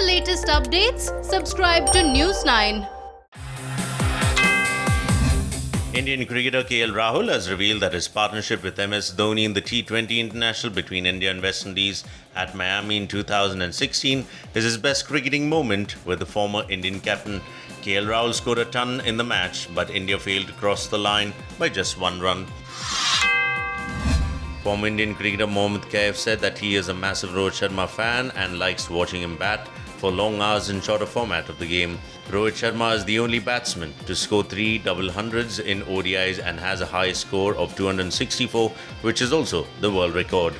latest updates, subscribe to News 9. Indian cricketer KL Rahul has revealed that his partnership with MS Dhoni in the T20 International between India and West Indies at Miami in 2016 is his best cricketing moment with the former Indian captain. KL Rahul scored a ton in the match, but India failed to cross the line by just one run. Former Indian cricketer Mohammad Kaif said that he is a massive Rohit Sharma fan and likes watching him bat for long hours in shorter format of the game. Rohit Sharma is the only batsman to score 3 double hundreds in ODIs and has a high score of 264, which is also the world record.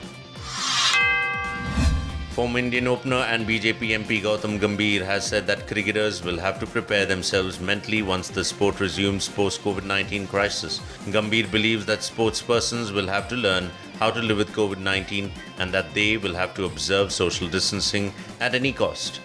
Former Indian opener and BJP MP Gautam Gambhir has said that cricketers will have to prepare themselves mentally once the sport resumes post-COVID-19 crisis. Gambhir believes that sportspersons will have to learn how to live with COVID-19 and that they will have to observe social distancing at any cost.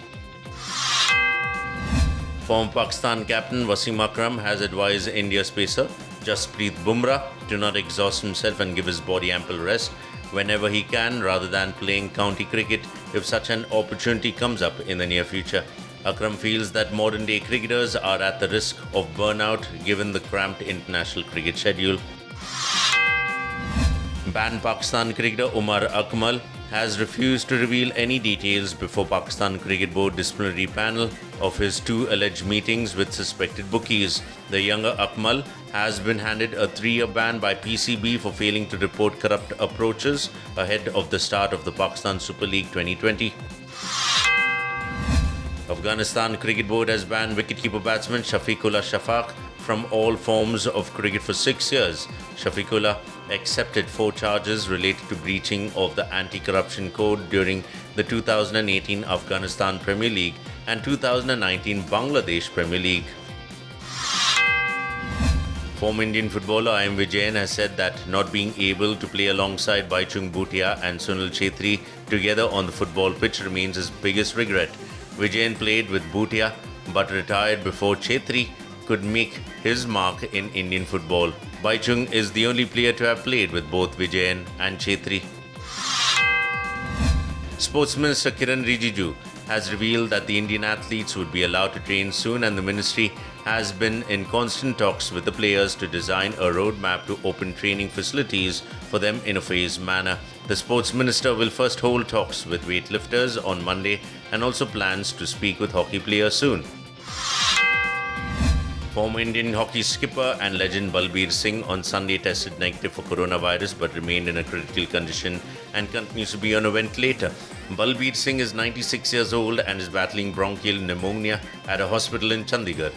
Former Pakistan captain Wasim Akram has advised India pacer Jasprit Bumrah to not exhaust himself and give his body ample rest whenever he can rather than playing county cricket if such an opportunity comes up in the near future. Akram feels that modern day cricketers are at the risk of burnout given the cramped international cricket schedule. Banned Pakistan cricketer Umar Akmal has refused to reveal any details before Pakistan Cricket Board disciplinary panel of his 2 alleged meetings with suspected bookies. The younger Akmal has been handed a 3-year ban by PCB for failing to report corrupt approaches ahead of the start of the Pakistan Super League 2020. Afghanistan Cricket Board has banned wicketkeeper batsman Shafiqullah Shafaq from all forms of cricket for 6 years. Shafiqullah accepted 4 charges related to breaching of the anti-corruption code during the 2018 Afghanistan Premier League and 2019 Bangladesh Premier League. Former Indian footballer I.M. Vijayan has said that not being able to play alongside Baichung Bhutia and Sunil Chhetri together on the football pitch remains his biggest regret. Vijayan played with Bhutia but retired before Chhetri could make his mark in Indian football. Baichung is the only player to have played with both Vijayan and Chhetri. Sports Minister Kiran Rijiju has revealed that the Indian athletes would be allowed to train soon, and the ministry has been in constant talks with the players to design a roadmap to open training facilities for them in a phased manner. The sports minister will first hold talks with weightlifters on Monday and also plans to speak with hockey players soon. Former Indian hockey skipper and legend Balbir Singh on Sunday tested negative for coronavirus but remained in a critical condition and continues to be on a ventilator. Balbir Singh is 96 years old and is battling bronchial pneumonia at a hospital in Chandigarh.